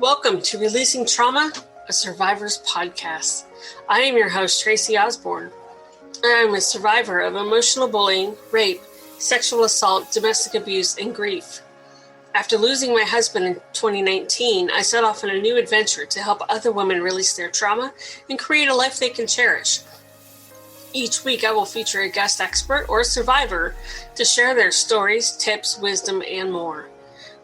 Welcome to Releasing Trauma, a Survivor's Podcast. I am your host, Tracy Osborne. I am a survivor of emotional bullying, rape, sexual assault, domestic abuse, and grief. After losing my husband in 2019, I set off on a new adventure to help other women release their trauma and create a life they can cherish. Each week, I will feature a guest expert or survivor to share their stories, tips, wisdom, and more.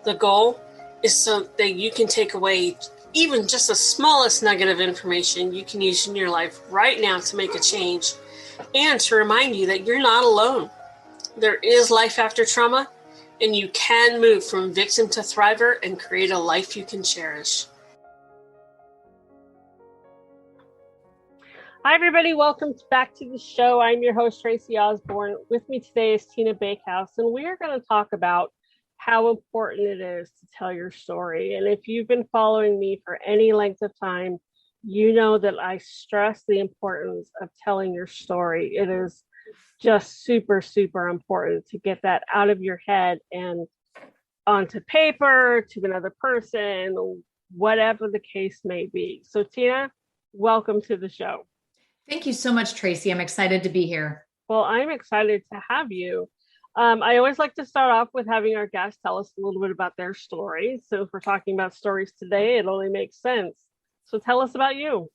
The goal is so that you can take away even just the smallest nugget of information you can use in your life right now to make a change, and to remind you that you're not alone. There is life after trauma, and you can move from victim to thriver and create a life you can cherish. Hi, everybody. Welcome back to the show. I'm your host, Tracy Osborne. With me today is Tina Bakehouse, and we are going to talk about how important it is to tell your story. And if you've been following me for any length of time, you know that I stress the importance of telling your story. It is just super, super important to get that out of your head and onto paper, to another person, whatever the case may be. So Tina, welcome to the show. Thank you so much, Tracy. I'm excited to be here. Well, I'm excited to have you. I always like to start off with having our guests tell us a little bit about their stories. So if we're talking about stories today, it only makes sense. So tell us about you.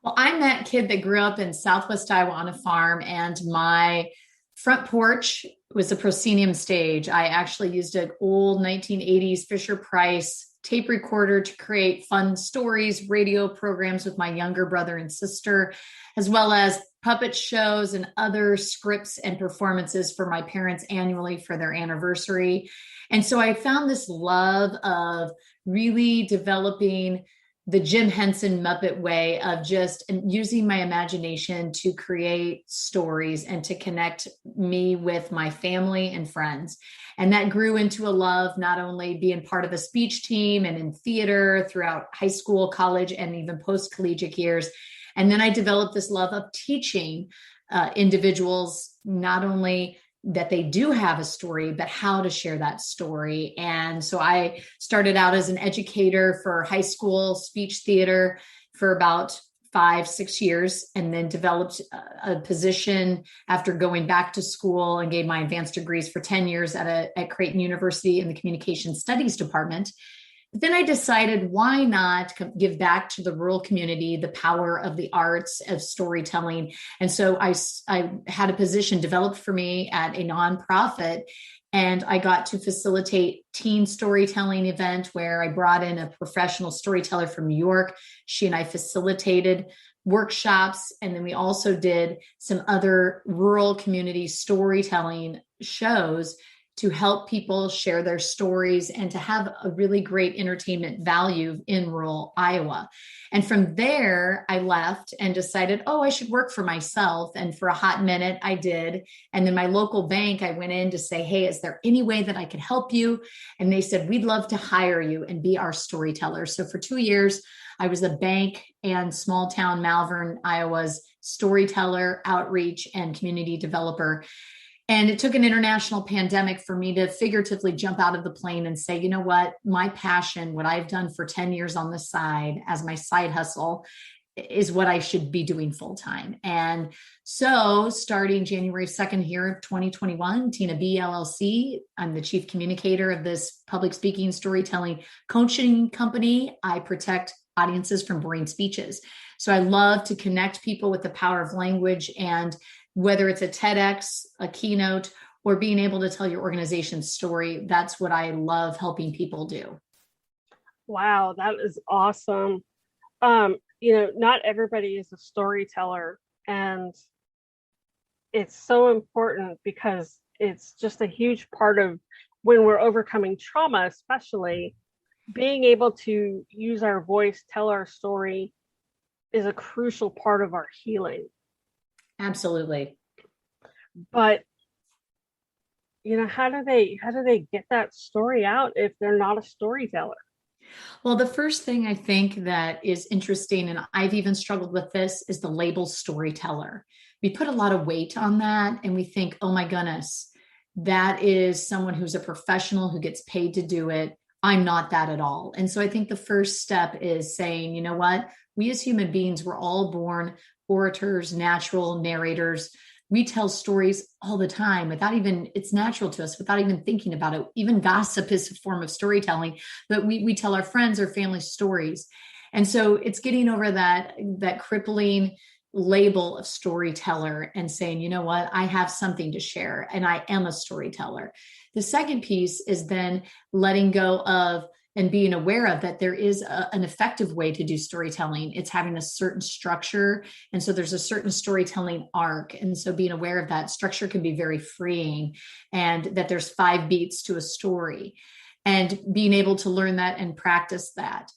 Well, I'm that kid that grew up in Southwest Iowa on a farm, and my front porch was a proscenium stage. I actually used an old 1980s Fisher-Price tape recorder to create fun stories, radio programs with my younger brother and sister, as well as puppet shows and other scripts and performances for my parents annually for their anniversary. And so I found this love of really developing the Jim Henson Muppet way of just using my imagination to create stories and to connect me with my family and friends. And that grew into a love, not only being part of a speech team and in theater throughout high school, college, and even post-collegiate years. And then I developed this love of teaching individuals, not only that they do have a story, but how to share that story. And so I started out as an educator for high school speech theater for about 5-6 years, and then developed a position after going back to school and gained my advanced degrees for 10 years at Creighton University in the Communication Studies department. But then I decided, why not give back to the rural community the power of the arts, of storytelling? And so I had a position developed for me at a nonprofit, and I got to facilitate teen storytelling event where I brought in a professional storyteller from New York. She and I facilitated workshops, and then we also did some other rural community storytelling shows to help people share their stories and to have a really great entertainment value in rural Iowa. And from there, I left and decided, I should work for myself. And for a hot minute, I did. And then my local bank, I went in to say, hey, is there any way that I could help you? And they said, we'd love to hire you and be our storyteller. So for 2 years, I was the bank and small town Malvern, Iowa's storyteller, outreach, and community developer. And it took an international pandemic for me to figuratively jump out of the plane and say, you know what, my passion, what I've done for 10 years on the side as my side hustle, is what I should be doing full time. And so starting January 2nd here of 2021, Tina B LLC, I'm the chief communicator of this public speaking, storytelling, coaching company. I protect audiences from boring speeches. So I love to connect people with the power of language, and whether it's a TEDx, a keynote, or being able to tell your organization's story, that's what I love helping people do. Wow, that is awesome. Not everybody is a storyteller, and it's so important because it's just a huge part of when we're overcoming trauma, especially being able to use our voice, tell our story is a crucial part of our healing. Absolutely. But how do they get that story out if they're not a storyteller? Well, the first thing I think that is interesting, and I've even struggled with this, is the label storyteller. We put a lot of weight on that, and we think, oh my goodness, that is someone who's a professional who gets paid to do it. I'm not that at all. And so I think the first step is saying, you know what, we as human beings, we're all born orators, natural narrators. We tell stories all the time without even, it's natural to us without even thinking about it. Even gossip is a form of storytelling, but we tell our friends or family stories. And so it's getting over that crippling label of storyteller and saying, you know what, I have something to share and I am a storyteller. The second piece is then letting go of and being aware of that there is an effective way to do storytelling. It's having a certain structure. And so there's a certain storytelling arc. And so being aware of that structure can be very freeing, and that there's 5 beats to a story, and being able to learn that and practice that.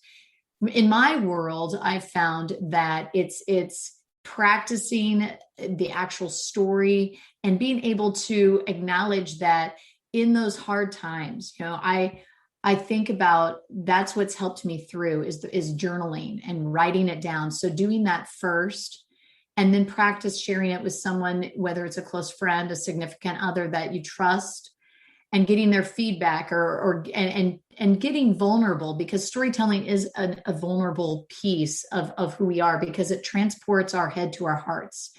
In my world, I've found that it's practicing the actual story and being able to acknowledge that in those hard times, I think about, that's what's helped me through is journaling and writing it down. So doing that first, and then practice sharing it with someone, whether it's a close friend, a significant other that you trust, and getting their feedback and getting vulnerable, because storytelling is a vulnerable piece of who we are, because it transports our head to our hearts,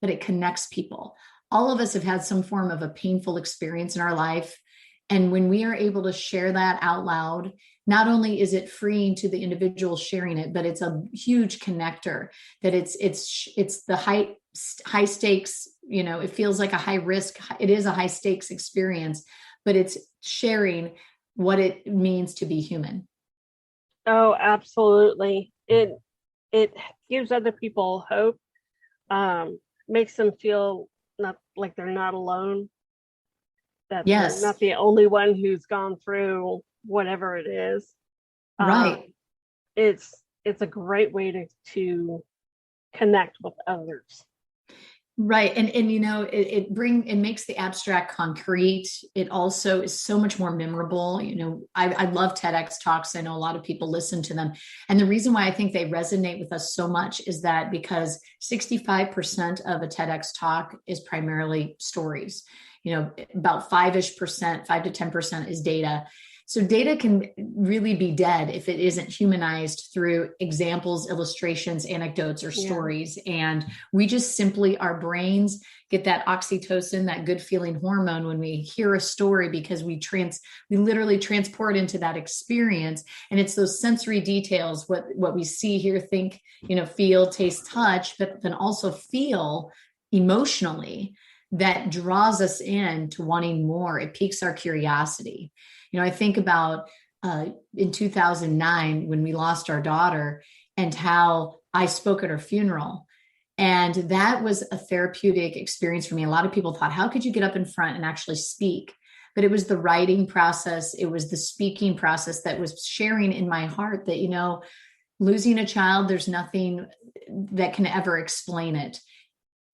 but it connects people. All of us have had some form of a painful experience in our life. And when we are able to share that out loud, not only is it freeing to the individual sharing it, but it's a huge connector. That it's the high stakes, it feels like a high risk. It is a high stakes experience, but it's sharing what it means to be human. Oh, absolutely. It gives other people hope, makes them feel not like they're not alone, that Yes. they're not the only one who's gone through whatever it is. Right. It's a great way to connect with others. Right. And it makes the abstract concrete. It also is so much more memorable. I love TEDx talks. I know a lot of people listen to them. And the reason why I think they resonate with us so much is that because 65% of a TEDx talk is primarily stories. About 5-ish%, 5 to 10% is data. So data can really be dead if it isn't humanized through examples, illustrations, anecdotes, or stories. Yeah. And we just simply, our brains get that oxytocin, that good feeling hormone when we hear a story, because we literally transport into that experience. And it's those sensory details, what we see, hear, think, feel, taste, touch, but then also feel emotionally, that draws us in to wanting more. It piques our curiosity. I think about in 2009 when we lost our daughter, and how I spoke at her funeral. And that was a therapeutic experience for me. A lot of people thought, how could you get up in front and actually speak? But it was the writing process. It was the speaking process that was sharing in my heart that, losing a child, there's nothing that can ever explain it.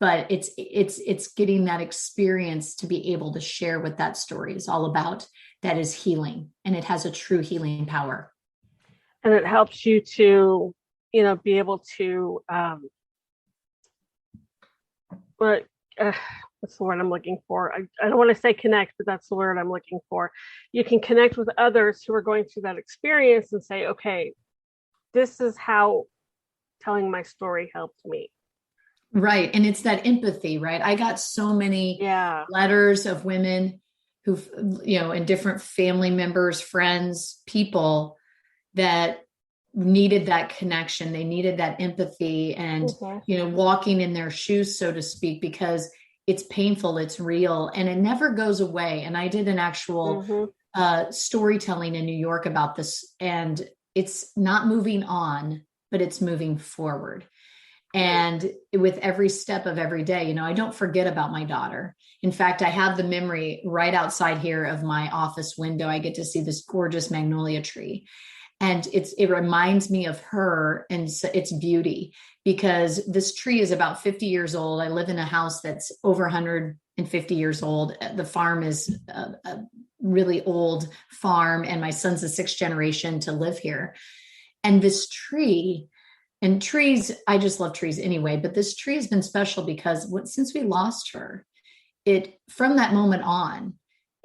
But it's getting that experience to be able to share what that story is all about. That is healing, and it has a true healing power. And it helps you to, be able to, what's the word I'm looking for? I don't want to say connect, but that's the word I'm looking for. You can connect with others who are going through that experience and say, okay, this is how telling my story helped me. Right. And it's that empathy, right? I got so many letters of women who've, and different family members, friends, people that needed that connection. They needed that empathy and, walking in their shoes, so to speak, because it's painful, it's real, and it never goes away. And I did an actual storytelling in New York about this, and it's not moving on, but it's moving forward. And with every step of every day, I don't forget about my daughter. In fact, I have the memory right outside here of my office window. I get to see this gorgeous magnolia tree. And it reminds me of her and its beauty, because this tree is about 50 years old. I live in a house that's over 150 years old. The farm is a really old farm, and my son's the 6th generation to live here. And this tree, and trees, I just love trees anyway, but this tree has been special because since we lost her, from that moment on,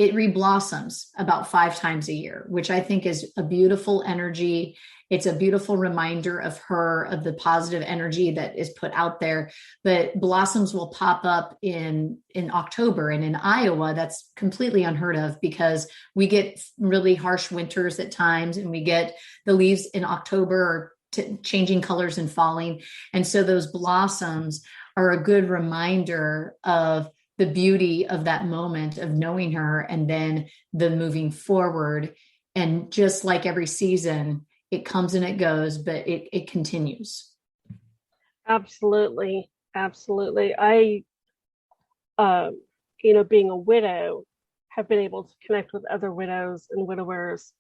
it reblossoms about 5 times a year, which I think is a beautiful energy. It's a beautiful reminder of her, of the positive energy that is put out there. But blossoms will pop up in October, and in Iowa, that's completely unheard of because we get really harsh winters at times, and we get the leaves in October changing colors and falling. And so those blossoms are a good reminder of the beauty of that moment of knowing her, and then the moving forward. And just like every season, it comes and it goes, but it continues. Absolutely. Absolutely. I, being a widow, have been able to connect with other widows and widowers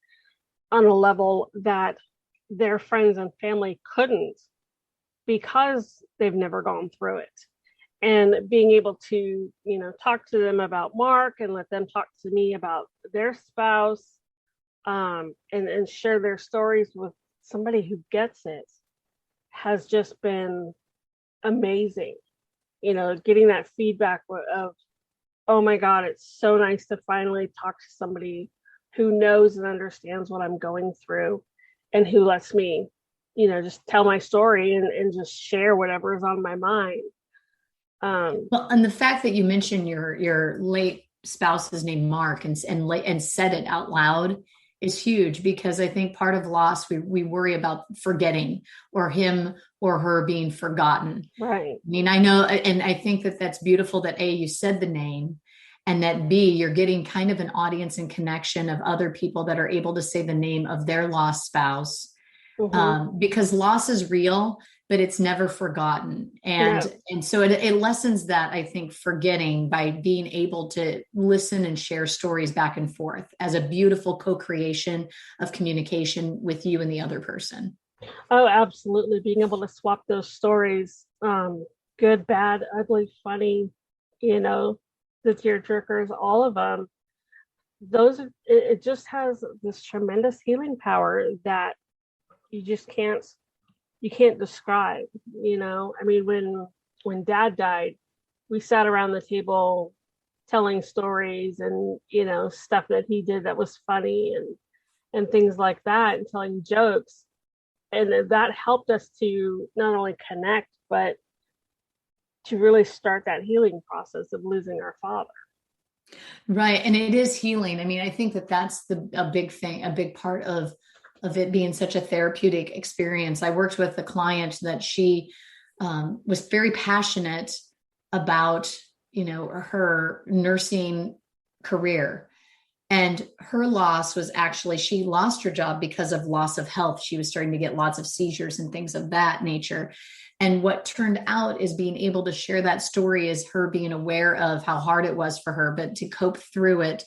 on a level that their friends and family couldn't, because they've never gone through it. And being able to, talk to them about Mark and let them talk to me about their spouse, and share their stories with somebody who gets it, has just been amazing. Getting that feedback of, oh my God, it's so nice to finally talk to somebody who knows and understands what I'm going through, and who lets me, just tell my story and just share whatever is on my mind. Well, and the fact that you mentioned your late spouse's name, Mark, and said it out loud is huge, because I think part of loss, we worry about forgetting, or him or her being forgotten. Right. I mean, I know, and I think that that's beautiful that A, you said the name, and that B, you're getting kind of an audience and connection of other people that are able to say the name of their lost spouse. Because loss is real, but it's never forgotten. And so it lessens that, I think, forgetting, by being able to listen and share stories back and forth as a beautiful co-creation of communication with you and the other person. Oh, absolutely. Being able to swap those stories, good, bad, ugly, funny, the tear jerkers, all of them, it just has this tremendous healing power that you can't describe. I mean, when Dad died, we sat around the table telling stories and, stuff that he did that was funny, and things like that, and telling jokes. And that helped us to not only connect, but to really start that healing process of losing our father. Right. And it is healing. I mean, I think that that's a big thing, a big part of it being such a therapeutic experience. I worked with a client that she was very passionate about, her nursing career. And her loss was actually, she lost her job because of loss of health. She was starting to get lots of seizures and things of that nature. And what turned out is being able to share that story is her being aware of how hard it was for her, but to cope through it.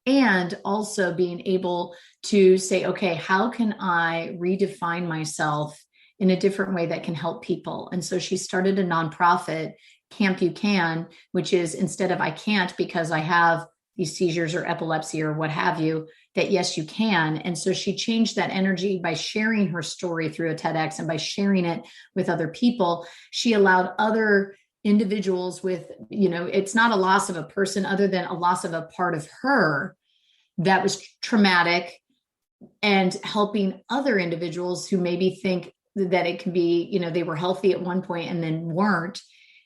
And also being able to say, okay, how can I redefine myself in a different way that can help people? And so she started a nonprofit, Camp You Can, which is, instead of I can't because I have these seizures or epilepsy or what have you, that yes, you can. And so she changed that energy by sharing her story through a TEDx, and by sharing it with other people, she allowed other individuals with, it's not a loss of a person other than a loss of a part of her that was traumatic, and helping other individuals who maybe think that it can be, they were healthy at one point and then weren't,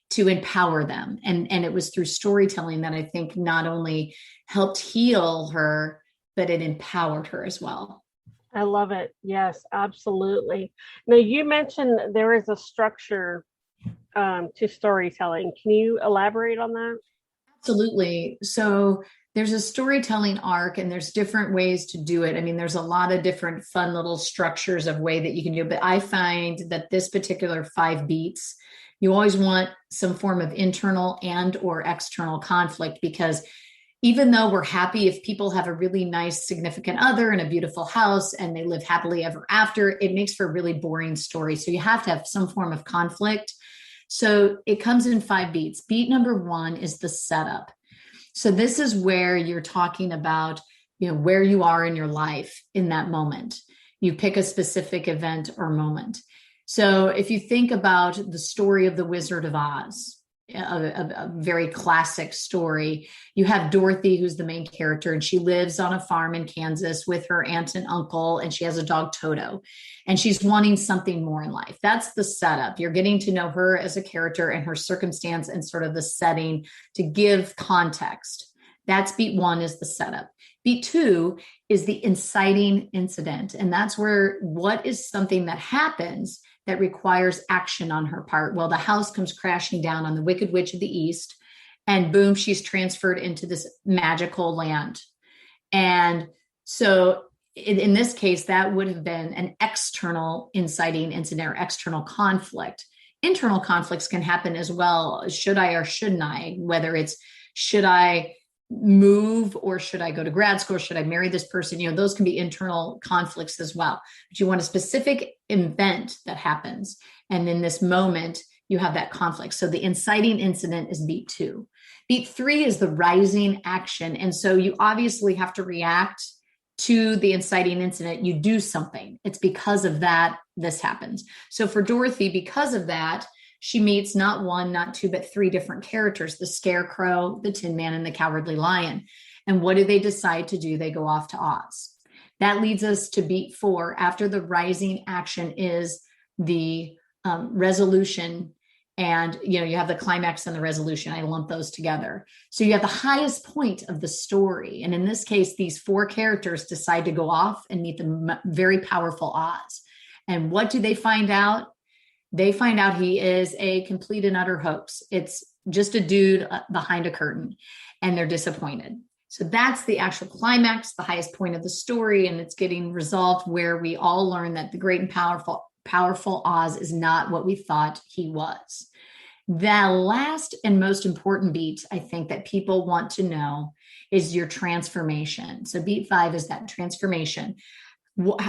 to empower them. And it was through storytelling that I think not only helped heal her, but it empowered her as well. I love it. Yes, absolutely. Now, you mentioned there is a structure to storytelling. Can you elaborate on that? Absolutely. So there's a storytelling arc, and there's different ways to do it. I mean, there's a lot of different fun little structures of way that you can do it. But I find that this particular 5 beats, you always want some form of internal and or external conflict, because even though we're happy, if people have a really nice significant other and a beautiful house and they live happily ever after, it makes for a really boring story. So you have to have some form of conflict. So it comes in 5 beats. Beat number 1 is the setup. So this is where you're talking about, where you are in your life in that moment. You pick a specific event or moment. So if you think about the story of the Wizard of Oz, a very classic story. You have Dorothy, who's the main character, and she lives on a farm in Kansas with her aunt and uncle, and she has a dog, Toto, and she's wanting something more in life. That's the setup. You're getting to know her as a character and her circumstance and sort of the setting to give context. That's beat one, is the setup. Beat two is the inciting incident. And that's where what is something that happens that requires action on her part? Well, the house comes crashing down on the Wicked Witch of the East, and boom, she's transferred into this magical land. And so in this case, that would have been an external inciting incident or external conflict. Internal conflicts can happen as well. Should I or shouldn't I? Whether it's, should I move or should I go to grad school? Should I marry this person? Those can be internal conflicts as well. But you want a specific event that happens. And in this moment, you have that conflict. So the inciting incident is beat two. Beat three is the rising action. And so you obviously have to react to the inciting incident. You do something. It's because of that this happens. So for Dorothy, because of that, she meets not one, not two, but three different characters: the Scarecrow, the Tin Man, and the Cowardly Lion. And what do they decide to do? They go off to Oz. That leads us to beat four. After the rising action is the resolution. And, you have the climax and the resolution. I lump those together. So you have the highest point of the story. And in this case, these four characters decide to go off and meet the very powerful Oz. And what do they find out? They find out he is a complete and utter hoax. It's just a dude behind a curtain, and they're disappointed. So that's the actual climax, the highest point of the story, and it's getting resolved where we all learn that the great and powerful Oz is not what we thought he was. The last and most important beat, I think, that people want to know is your transformation. So beat five is that transformation.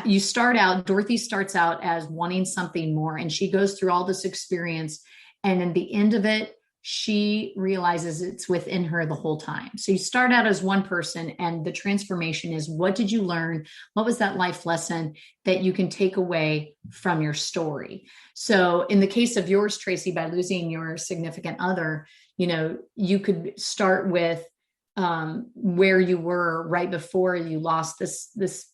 You start out, Dorothy starts out as wanting something more, and she goes through all this experience. And in the end of it, she realizes it's within her the whole time. So you start out as one person, and the transformation is, what did you learn? What was that life lesson that you can take away from your story? So in the case of yours, Tracy, by losing your significant other, you could start with where you were right before you lost this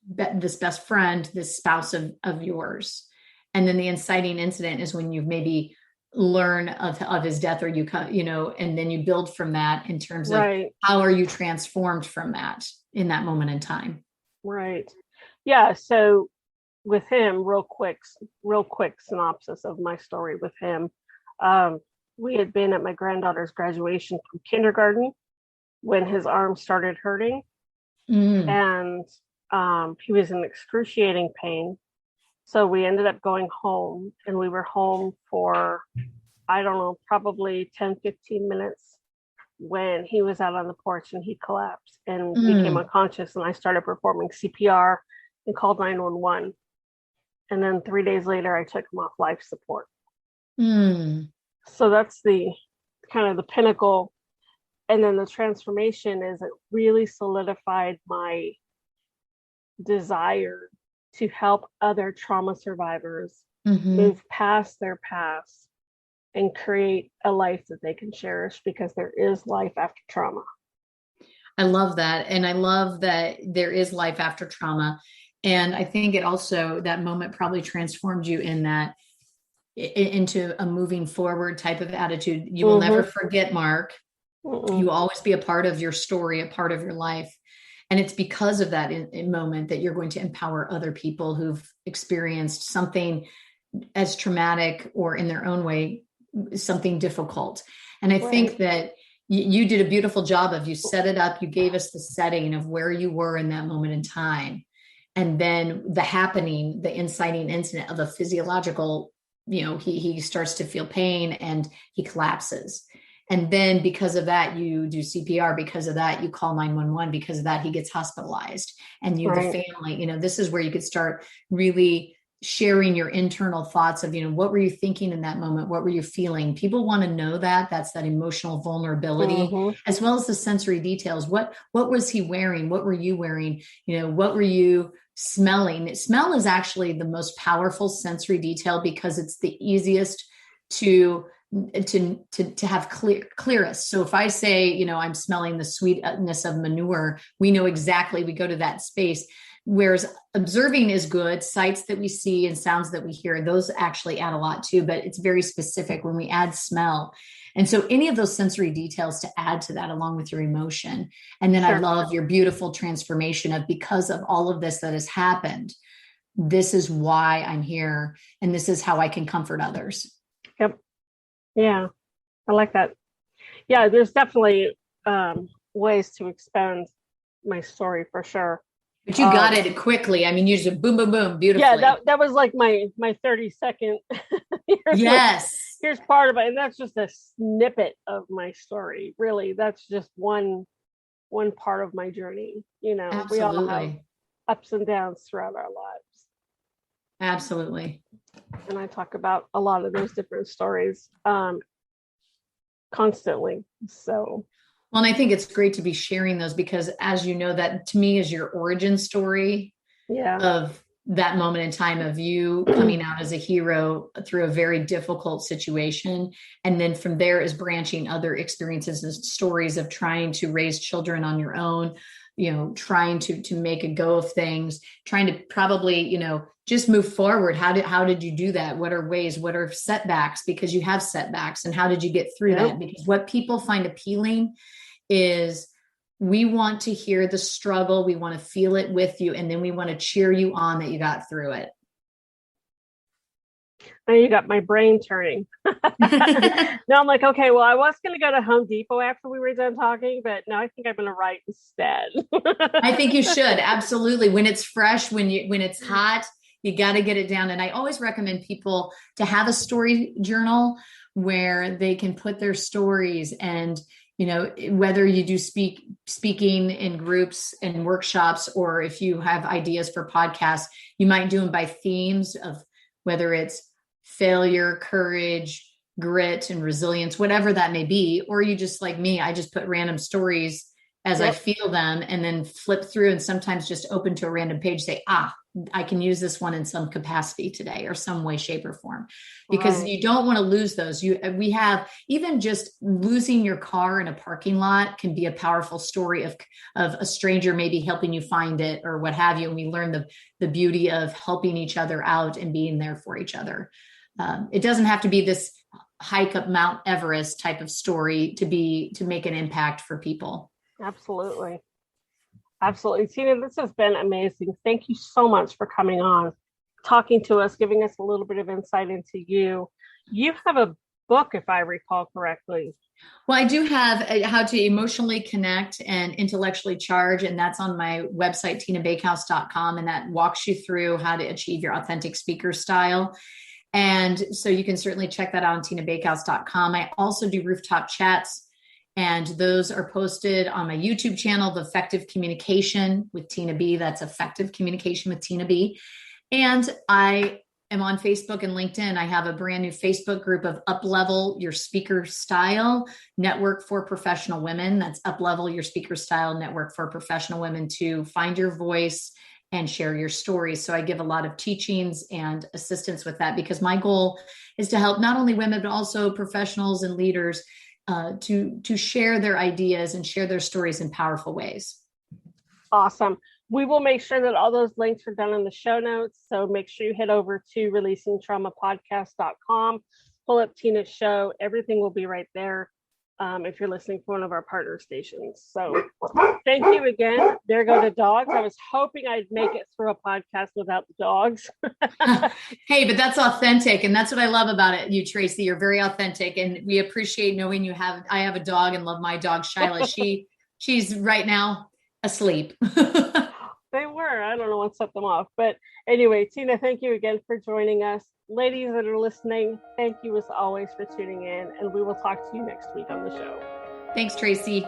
best friend, this spouse of yours. And then the inciting incident is when you maybe learn of his death, or and then you build from that in terms of how are you transformed from that in that moment in time. Right. Yeah. So with him, real quick synopsis of my story with him. We had been at my granddaughter's graduation from kindergarten when his arm started hurting. And he was in excruciating pain. So we ended up going home, and we were home for, I don't know, probably 10, 15 minutes when he was out on the porch and he collapsed and became unconscious. And I started performing CPR and called 911. And then 3 days later, I took him off life support. So that's the kind of the pinnacle. And then the transformation is it really solidified my desire to help other trauma survivors move past their past and create a life that they can cherish, because there is life after trauma. I love that. And I love that there is life after trauma. And I think it also, that moment probably transformed you into a moving forward type of attitude. You will never forget, Mark. You will always be a part of your story, a part of your life. And it's because of that moment that you're going to empower other people who've experienced something as traumatic, or in their own way, something difficult. And I think that you did a beautiful job of, you set it up, you gave us the setting of where you were in that moment in time. And then the happening, the inciting incident of a physiological, he starts to feel pain and he collapses. And then because of that, you do CPR. Because of that, you call 911. Because of that, he gets hospitalized. And the family, this is where you could start really sharing your internal thoughts of, what were you thinking in that moment? What were you feeling? People want to know that. That's that emotional vulnerability, as well as the sensory details. What was he wearing? What were you wearing? What were you smelling? Smell is actually the most powerful sensory detail, because it's the easiest to to have clearest. So if I say, I'm smelling the sweetness of manure, we know exactly, we go to that space. Whereas observing is good, sights that we see and sounds that we hear, those actually add a lot too, but it's very specific when we add smell. And so any of those sensory details to add to that along with your emotion. And then I love your beautiful transformation of, because of all of this that has happened, this is why I'm here. And this is how I can comfort others. Yep. Yeah. I like that. Yeah. There's definitely ways to expand my story for sure. But you got it quickly. I mean, you just boom, boom, boom, beautifully. Yeah, that was like my 30-second. Here's part of it, and that's just a snippet of my story. Really, that's just one part of my journey. Absolutely. We all have ups and downs throughout our lives. Absolutely. And I talk about a lot of those different stories constantly. So. Well, and I think it's great to be sharing those because, as you know, that to me is your origin story of that moment in time of you coming out as a hero through a very difficult situation. And then from there is branching other experiences and stories of trying to raise children on your own, trying to make a go of things, trying to probably, just move forward. How did you do that? What are setbacks? Because you have setbacks, and how did you get through that? Because what people find appealing is we want to hear the struggle. We want to feel it with you. And then we want to cheer you on that you got through it. Now you got my brain turning. Now I'm like, okay, well, I was going to go to Home Depot after we were done talking, but now I think I'm going to write instead. I think you should. Absolutely. When it's fresh, when it's hot, you got to get it down. And I always recommend people to have a story journal where they can put their stories, and whether you do speaking in groups and workshops, or if you have ideas for podcasts, you might do them by themes of whether it's failure, courage, grit, and resilience, whatever that may be. Or you just, like me, I just put random stories as I feel them, and then flip through, and sometimes just open to a random page, say, I can use this one in some capacity today, or some way, shape, or form, because you don't want to lose those. We have, even just losing your car in a parking lot can be a powerful story of a stranger maybe helping you find it, or what have you. And we learn the beauty of helping each other out and being there for each other. It doesn't have to be this hike up Mount Everest type of story to make an impact for people. Absolutely. Absolutely. Tina, this has been amazing. Thank you so much for coming on, talking to us, giving us a little bit of insight into you. You have a book, if I recall correctly. Well, I do have How to Emotionally Connect and Intellectually Charge, and that's on my website, tinabakehouse.com, and that walks you through how to achieve your authentic speaker style. And so you can certainly check that out on tinabakehouse.com. I also do rooftop chats, and those are posted on my YouTube channel, The Effective Communication with Tina B. That's Effective Communication with Tina B. And I am on Facebook and LinkedIn. I have a brand new Facebook group of Uplevel Your Speaker Style Network for Professional Women. That's Uplevel Your Speaker Style Network for Professional Women, to find your voice and share your stories. So I give a lot of teachings and assistance with that, because my goal is to help not only women, but also professionals and leaders to share their ideas and share their stories in powerful ways. Awesome. We will make sure that all those links are done in the show notes. So make sure you head over to releasingtraumapodcast.com, pull up Tina's show. Everything will be right there if you're listening for one of our partner stations. So thank you again. There go the dogs. I was hoping I'd make it through a podcast without the dogs. Hey, but that's authentic. And that's what I love about it. You, Tracy, you're very authentic. And we appreciate knowing I have a dog and love my dog, Shyla. She's right now asleep. They were. I don't know what set them off. But anyway, Tina, thank you again for joining us. Ladies that are listening, thank you as always for tuning in. And we will talk to you next week on the show. Thanks, Tracy.